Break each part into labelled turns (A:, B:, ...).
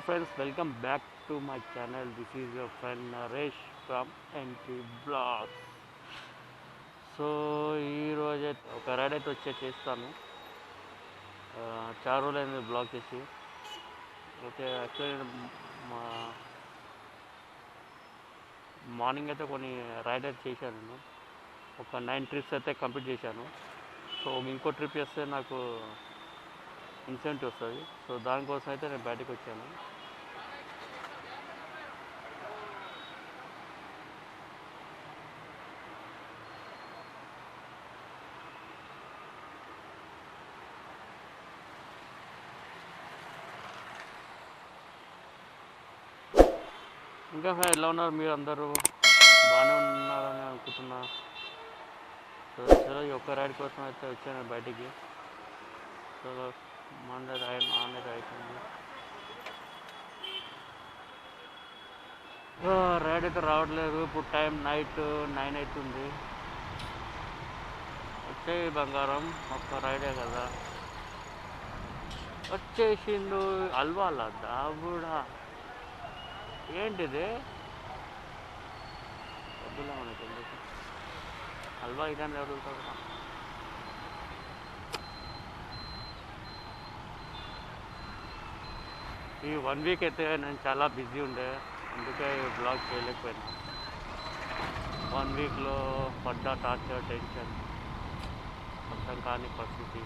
A: friends, welcome back to my channel. This is your friend Naresh from NT Blogs. So ఈరోజు ఒక ride అయితే చేస్తాను. చాలా రోజులైంది బ్లాగ్ చేసి. ఓకే, యాక్చువల్లీ మార్నింగ్ అయితే కొన్ని రైడ్ అయితే చేశాను. నేను ఒక 9 ట్రిప్స్ అయితే కంప్లీట్ చేశాను. సో ఇంకో ట్రిప్ చేస్తే నాకు ఇన్సెంటివ్ వస్తుంది. సో దానికోసం అయితే నేను బయటకు వచ్చాను. ఇంకా ఎలా ఉన్నారు మీరు? అందరూ బాగానే ఉన్నారని అనుకుంటున్నా. సో చలో ఈ ఒక్క రైడ్ కోసం అయితే వచ్చాను బయటికి. సో మండే రైడ్ అవుతుంది. రైడ్ అయితే రావట్లేదు. ఇప్పుడు టైం నైట్ 9 అవుతుంది. వచ్చే బంగారం ఒక్క రైడే కదా వచ్చేసిండు. అల్వాలా దావుడా ఏంటిది? వద్దులే మనకి ఎందుకు హల్వా ఇదాన్ని అడుగుతాడు. ఈ 1 వీక్ అయితే నేను చాలా బిజీ ఉండే, అందుకే బ్లాగ్ చేయలేకపోయినా. 1 వీక్లో పడ్డ టార్చర్, టెన్షన్ మొత్తం కాని పరిస్థితి.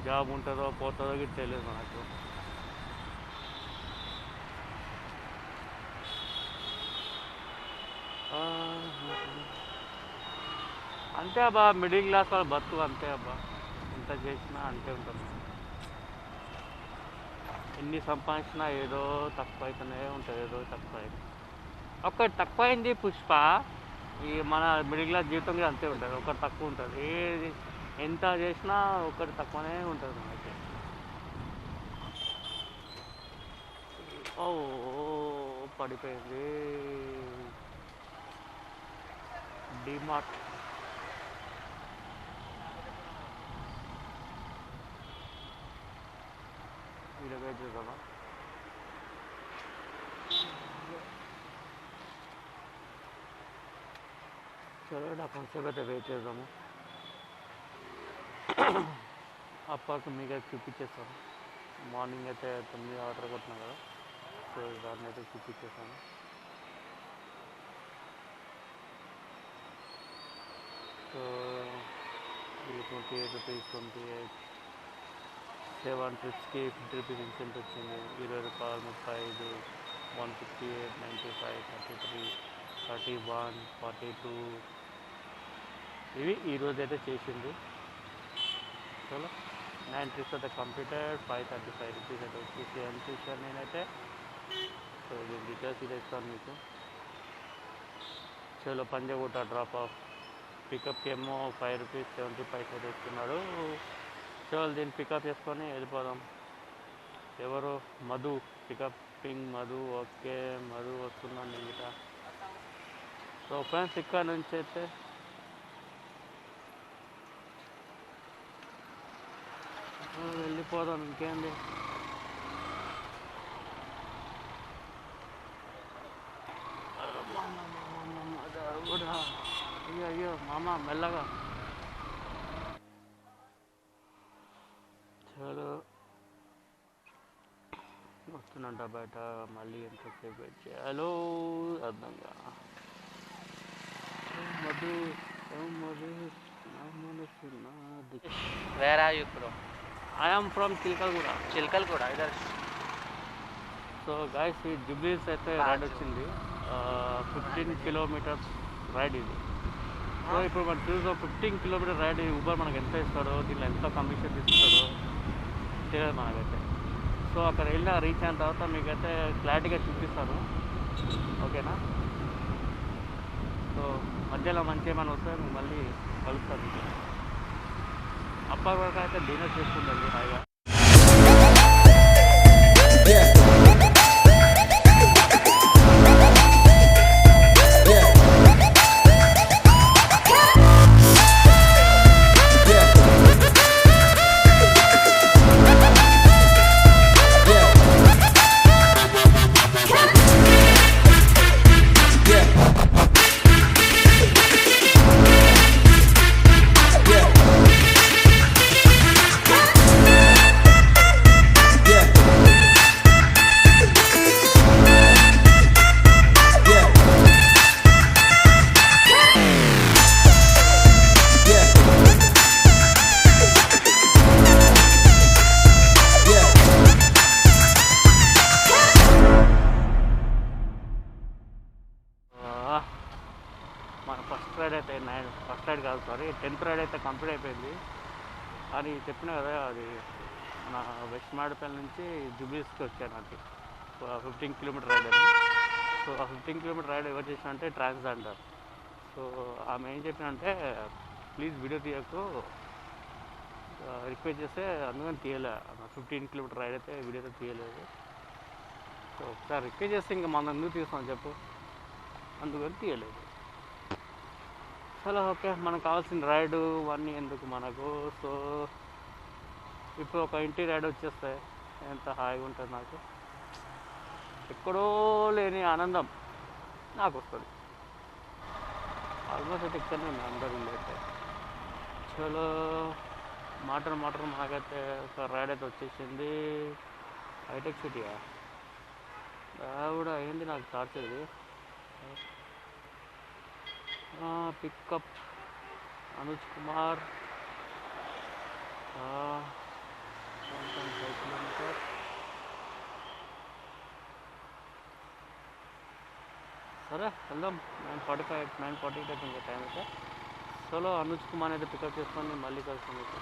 A: జాబ్ ఉంటుందో పోతుందో ఇది తెలియదు నాకు. అంతే అబ్బా, మిడిల్ క్లాస్ వాళ్ళ బతుకు అంతే అబ్బా. ఎంత చేసినా అంతే ఉంటుంది. ఎన్ని సంపాదించినా ఏదో తక్కువ అవుతూనే ఉంటుంది. ఏదో తక్కువ అయింది, ఒకటి తక్కువ అయింది పుష్ప. ఈ మన మిడిల్ క్లాస్ జీవితం కూడా అంతే ఉంటుంది. ఒకటి తక్కువ ఉంటుంది. ఏది ఎంత చేసినా ఒకటి తక్కువనే ఉంటుంది మనకి. ఓ పడిపోయింది డిమార్ట్. వీడియో వెయిట్ చేద్దామా? చలో కొంచెంసేపు అయితే వెయిట్ చేద్దాము. అప్పటికి మీకు అయితే చూపించేస్తాను. మార్నింగ్ అయితే 9 ఆర్డర్ కొట్టినా కదా, సో దాన్ని అయితే చూపించేస్తాను. సో 28 రూపీస్ 28 7 ట్రిప్స్కి 50 రూపీస్ ఇన్సెంట్ వచ్చింది. 20 రూపాయలు 35 158 95 33 31 42 ఇవి ఈరోజు అయితే చేసింది. చలో 9 ట్రిప్స్ అయితే కంప్లీటెడ్. 535 రూపీస్ అయితే వచ్చేసి అని చూసాను నేనైతే. సో దీని డీటెయిల్స్ ఇది ఇస్తాను మీకు. చలో పంజాగుట్ట డ్రాప్ ఆఫ్ పికప్కి ఏమో 5 రూపీస్ 70 పైసలు ఇస్తున్నాడు. చలో దీన్ని పికప్ చేసుకొని వెళ్ళిపోదాం. ఎవరు? మధు పికప్పింగ్ మధు. ఓకే మధు వస్తున్నాను ఇంకా. సో ఫ్రెండ్స్ ఇక్కడ నుంచి అయితే వెళ్ళిపోదాం. ఇంకేంది, అయ్యో అయ్యో మామ మెల్లగా. చలో వస్తున్నంట బయట. మళ్ళీ ఎంతసేపు వెయిట్ చేయాలో అర్థంగా. Madhu Madhu
B: Where are you from?
A: I am from Chilkalgura.
B: Chilkalgura, either.
A: So guys ఈ జుబ్లీస్ అయితే రైడ్ వచ్చింది. 15 కిలోమీటర్స్ రైడ్ ఇది. సో ఇప్పుడు మనం చూసాం 15 కిలోమీటర్ రైడ్ ఊబర్ మనకు ఎంత ఇస్తాడో, దీనిలో ఎంత కమిషన్ ఇస్తాడో తెలియదు మనకైతే. సో అక్కడ వెళ్ళిన రీచ్ అయిన తర్వాత మీకైతే క్లారిటీగా చూపిస్తాను, ఓకేనా? సో మధ్యలో మంచి ఏమైనా వస్తే మీకు మళ్ళీ కలుస్తాను. అప్పటి వరకు అయితే డిన్నర్ చేసుకుంటుంది హాయిగా. కంప్లీట్ అయిపోయింది. కానీ చెప్పిన కదా అది మన వెస్ట్ మాడపల్లి నుంచి జూబ్లీస్కి వచ్చాను నాకు 15 కిలోమీటర్ రైడ్ అని. సో ఆ 15 కిలోమీటర్ రైడ్ ఎవరు చేసిన అంటే ట్రాన్స్ అంటారు. సో ఆమె ఏం చెప్పినంటే ప్లీజ్ వీడియో తీయకు రిక్వెస్ట్ చేస్తే అందుకని తీయలే. 15 కిలోమీటర్ రైడ్ అయితే వీడియో అయితే తీయలేదు. సో ఒకసారి రిక్వెస్ట్ చేస్తే ఇంకా మనం ఎందుకు తీస్తాం చెప్పు, అందుకని తీయలేదు. చాలా ఓకే, మనకు కావాల్సిన రైడు ఇవన్నీ ఎందుకు మనకు. సో ఇప్పుడు ఒక ఇంటి రైడ్ వచ్చేస్తే ఎంత హాయిగా ఉంటుంది నాకు, ఎక్కడో లేని ఆనందం నాకు వస్తుంది. ఆల్మోస్ట్ అయితే ఇక్కడనే ఉంది అందరూ అయితే. చలో మాటలు మాకైతే ఒక రైడ్ అయితే వచ్చేసింది. హైటెక్ సిటీయా కూడా అయింది నాకు టార్చర్ది. Pickup Anuj Kumar 1.5 kilometre. సరే వెళ్దాం. 9:45 అయితే ఇంకా టైం అయితే. చలో అనుజ్ కుమార్ అయితే పికప్ చేసుకొని మళ్ళీ కలుస్తాం అయితే.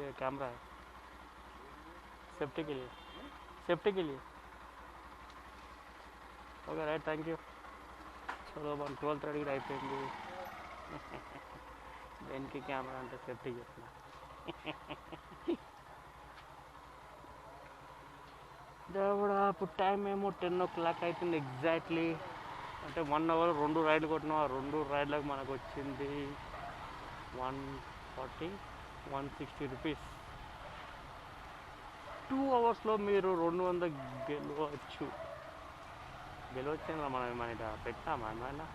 A: ये कैमरा है सेफ्टी के लिए ओके राइट थैंक यू. चलो 12:30 అయిపోయింది. దేనికి కెమెరా అంటే సేఫ్టీ చెప్తున్నా. దేవుడా ఇప్పుడు టైం ఏమో 10 o'clock అవుతుంది ఎగ్జాక్ట్లీ. అంటే 1 hour 2 రైడ్లు కొట్టినాం. ఆ 2 రైడ్లకు మనకు వచ్చింది 160 రూపీస్. 2 అవర్స్లో మీరు 200 గెలవచ్చు మనం ఏమైనా పెట్టామా ఏమైనా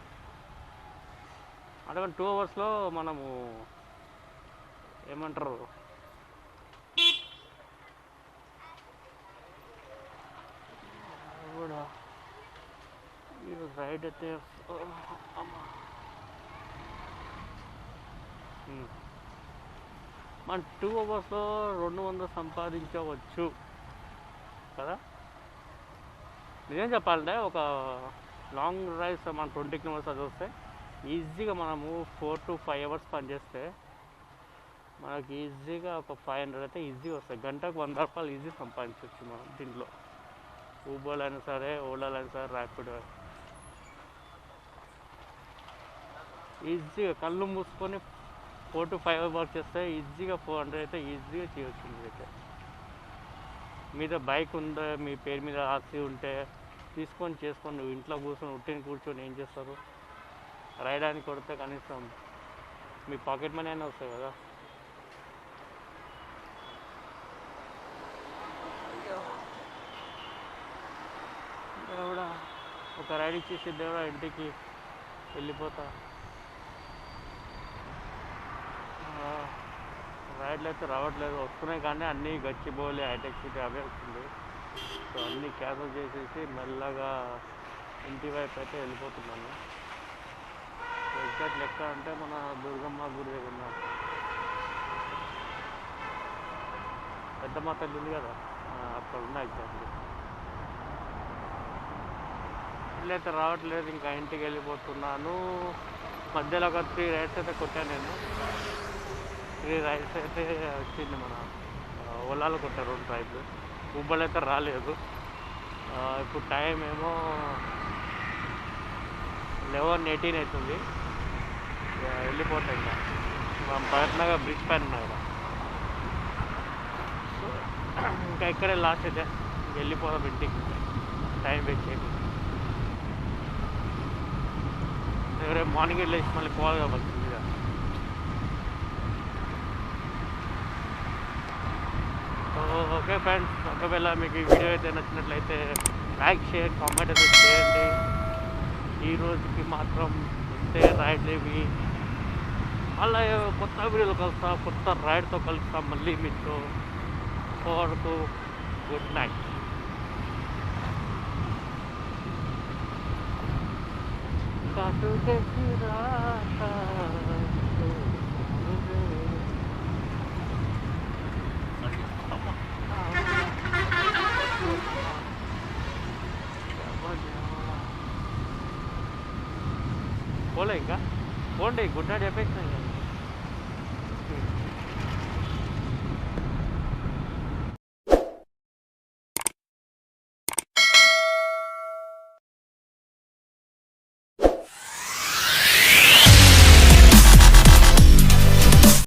A: అంటే 2 అవర్స్లో మనము ఏమంటారు కూడా మీరు రైడ్ అయితే మన 2 అవర్స్లో 200 సంపాదించవచ్చు కదా. నిజం చెప్పాలంటే ఒక లాంగ్ డ్రైవ్స్ మనం 20 కిలోమీటర్స్ అది వస్తే ఈజీగా మనము 4 to 5 hours పనిచేస్తే మనకి ఈజీగా ఒక 500 అయితే ఈజీగా వస్తాయి. గంటకు 100 రూపాయలు ఈజీ సంపాదించవచ్చు మనం దీంట్లో. ఊబర్ అయినా సరే, ఓలాలో అయినా సరే, ర్యాపిడో ఈజీగా కళ్ళు మూసుకొని 4 to 5 hours చేస్తే ఈజీగా 400 అయితే ఈజీగా చేయవచ్చు. మీరైతే మీద బైక్ ఉందా, మీ పేరు మీద ఆస్తి ఉంటే తీసుకొని చేసుకొని నువ్వు ఇంట్లో కూర్చొని ఏం చేస్తారు, రైడానికి కొడితే కనీసం మీ పాకెట్ మనీ అయినా వస్తాయి కదా. దేవుడా ఒక రైడ్ ఇచ్చేసి దేవుడా ఇంటికి వెళ్ళిపోతా. రైడ్లు అయితే రావట్లేదు, వస్తున్నాయి కానీ అన్నీ గచ్చిబౌలి హైటెక్ సిటీ అవే వస్తుంది. సో అన్నీ క్యాన్సిల్ చేసేసి మెల్లగా ఇంటి వైపు అయితే వెళ్ళిపోతున్నాను. ఎగ్జాక్ట్ లెక్క అంటే మన దుర్గమ్మ గుడి దగ్గర ఉన్నాం. పెద్దమ్మ తల్లి ఉంది కదా, అక్కడ ఉన్నా ఎగ్జాక్ట్లీ. ఇట్లయితే రావట్లేదు, ఇంకా ఇంటికి వెళ్ళిపోతున్నాను. మధ్యలో ఒక 3 రైడ్స్ అయితే కొట్టాను నేను. 3 రైడ్స్ అయితే వచ్చింది. మన ఓలాలో కొట్టారు 2 రైడ్లు. ఊబర్లో అయితే రాలేదు. ఇప్పుడు టైం ఏమో 11:18 అవుతుంది. వెళ్ళిపోతాయి ఇంకా పగట్నగా బ్రిడ్జ్ పైన ఉన్నాయి కదా. సో ఇంకా ఇక్కడే లాస్ట్ అయితే వెళ్ళిపోదాం ఇంటికి, టైం వేస్ట్ చేయకుండా. రేపు మార్నింగ్ వెళ్ళేసి మళ్ళీ పోవాలి కాబట్టి మీద. సో ఓకే ఫ్రెండ్స్, ఒకవేళ మీకు ఈ వీడియో అయితే నచ్చినట్లయితే లైక్, షేర్, కామెంట్ అయితే చేయండి. ఈరోజుకి మాత్రం ఇంతే రైడ్లు ఇవి. మళ్ళీ కొత్త వీడియోలో కలుస్తా, కొత్త రైడ్తో కలుస్తా మళ్ళీ మీతో. వరకు గుడ్ నైట్. కాటుకెక్కి రాక పోలే ఇంకా పోండి గుడ్ నైట్ చెప్పేసినా ఇంకా